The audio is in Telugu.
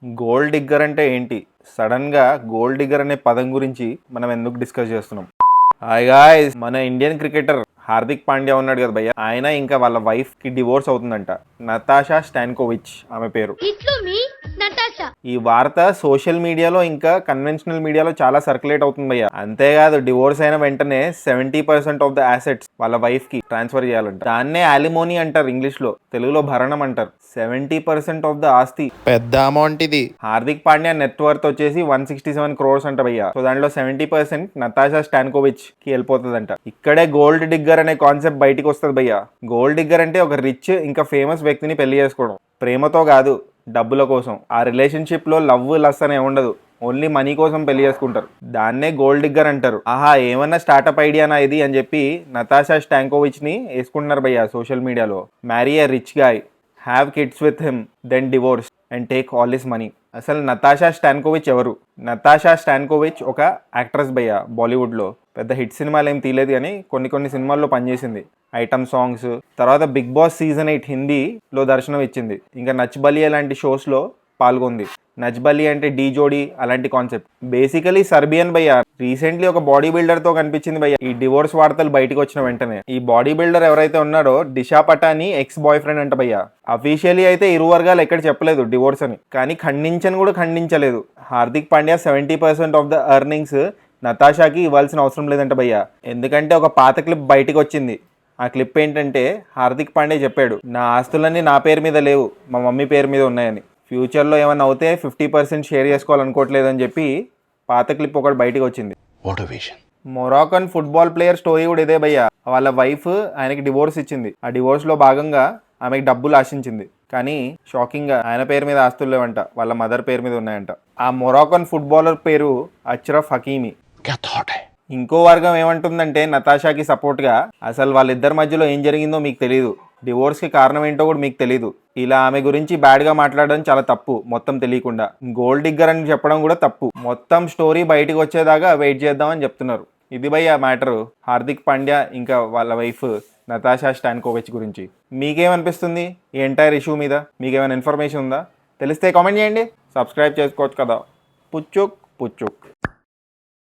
గోల్డ్ డిగ్గర్ అంటే ఏంటి? సడన్‌గా గోల్డ్ డిగ్గర్ అనే పదం గురించి మనం ఎందుకు డిస్కస్ చేస్తున్నాం? హాయ్ గాయ్స్, మన ఇండియన్ క్రికెటర్ హార్దిక్ పాండ్యా ఉన్నాడు కదా భయ్య, ఆయన ఇంకా వాళ్ళ వైఫ్ కి డివోర్స్ అవుతుందంట. నతాషా స్టాన్కోవిచ్ ఆమె పేరు. ఈ వార్త సోషల్ మీడియాలో ఇంకా కన్వెన్షనల్ మీడియాలో చాలా సర్క్యులేట్ అవుతుంది భయ్య. అంతేకాదు, డివోర్స్ అయిన వెంటనే 70% ఆఫ్ ద అసెట్స్ వాళ్ళ వైఫ్ కి ట్రాన్స్ఫర్ చేయాలంట. దాన్నే అలిమోనీ అంటారు ఇంగ్లీష్ లో, తెలుగులో భరణం అంటారు. 70% ఆఫ్ ద ఆస్తి, పెద్ద అమౌంట్ ఇది. హార్దిక్ పాండ్యా నెట్వర్త్ వచ్చేసి 167 crores అంట భయ్య. సో దాంట్లో 70% నతాషా స్టాన్కోవిచ్ కి వెళ్ళిపోతుందంట. ఇక్కడే గోల్డ్ డిగ్గర్ అనే కాన్సెప్ట్ బయటికి వస్తుంది భయ్య. గోల్డ్ డిగ్గర్ అంటే ఒక రిచ్ ఇంకా ఫేమస్ వ్యక్తిని పెళ్లి చేసుకోవడం, ప్రేమతో కాదు, డబ్బుల కోసం. ఆ రిలేషన్షిప్ లో లవ్ లస్ అనే ఉండదు, ఓన్లీ మనీ కోసం పెళ్లి చేసుకుంటారు. దాన్నే గోల్డ్ డిగ్గర్ అంటారు. ఆహా, ఏమన్నా స్టార్టప్ ఐడియానా ఇది అని చెప్పి నతాషా స్టాన్కోవిచ్ ని వేసుకుంటున్నారు భయ్య సోషల్ మీడియాలో. Marry a rich guy, have kids with him, then divorce and take all his money. అసలు నతాషా స్టాన్కోవిచ్ ఎవరు? నతాషా స్టాన్కోవిచ్ ఒక యాక్ట్రెస్ భయ్య. బాలీవుడ్లో పెద్ద హిట్ సినిమాలు ఏం తీయలేదు కానీ కొన్ని సినిమాల్లో పనిచేసింది. ఐటమ్ సాంగ్స్, తర్వాత బిగ్ బాస్ సీజన్ 8 హిందీలో దర్శనం ఇచ్చింది. ఇంకా నచ్ బలియా లాంటి షోస్లో పాల్గొంది. నచ్ బలి అంటే డీ జోడీ అలాంటి కాన్సెప్ట్. బేసికలీ సర్బియన్ భయ్య. రీసెంట్లీ ఒక బాడీ బిల్డర్ తో కనిపించింది భయ్య ఈ డివోర్స్ వార్తలు బయటకు వచ్చిన వెంటనే. ఈ బాడీ బిల్డర్ ఎవరైతే ఉన్నారో Disha Patani X boy friend అంట భయ్య. అఫీషియలీ అయితే ఇరు వర్గాలు ఎక్కడ చెప్పలేదు డివోర్స్ అని, కానీ ఖండించని కూడా ఖండించలేదు. Hardik Pandya 70% of the earnings నతాషాకి ఇవ్వాల్సిన అవసరం లేదంట భయ్య. ఎందుకంటే ఒక పాత క్లిప్ బయటకు వచ్చింది. ఆ క్లిప్ ఏంటంటే హార్దిక్ పాండ్యా చెప్పాడు, నా ఆస్తులన్నీ నా పేరు మీద లేవు, మా మమ్మీ పేరు మీద ఉన్నాయని. ఫ్యూచర్లో ఏమన్నా అవుతే 50% షేర్ చేసుకోవాలనుకోవట్లేదని చెప్పి పాత క్లిప్ ఒకటి బయటకు వచ్చింది. మొరాకన్ ఫుట్బాల్ ప్లేయర్ స్టోరీ కూడా ఇదే భయ్య. వాళ్ళ వైఫ్ ఆయనకి డివోర్స్ ఇచ్చింది. ఆ డివోర్స్లో భాగంగా ఆమెకి డబ్బులు ఆశించింది, కానీ షాకింగ్గా ఆయన పేరు మీద ఆస్తులు లేవంట, వాళ్ళ మదర్ పేరు మీద ఉన్నాయంట. ఆ మొరాకన్ ఫుట్బాలర్ పేరు అష్రఫ్ హకీమీ. ఇంకో వర్గం ఏమంటుందంటే నతాషాకి సపోర్ట్గా, అసలు వాళ్ళిద్దరి మధ్యలో ఏం జరిగిందో మీకు తెలియదు, డివోర్స్కి కారణం ఏంటో కూడా మీకు తెలీదు, ఇలా ఆమె గురించి బ్యాడ్గా మాట్లాడడం చాలా తప్పు, మొత్తం తెలియకుండా. గోల్డ్ డిగ్గర్ అని చెప్పడం కూడా తప్పు. మొత్తం స్టోరీ బయటకు వచ్చేదాకా వెయిట్ చేద్దామని చెప్తున్నారు. ఇది భయ్య మ్యాటరు హార్దిక్ పాండ్యా ఇంకా వాళ్ళ వైఫ్ నతాషా స్టాన్కోవిచ్ గురించి. మీకేమనిపిస్తుంది ఈ ఎంటైర్ ఇష్యూ మీద? మీకేమైనా ఇన్ఫర్మేషన్ ఉందా? తెలిస్తే కామెంట్ చేయండి. సబ్స్క్రైబ్ చేసుకోవచ్చు కదా. పుచ్చుక్ పుచ్చుక్.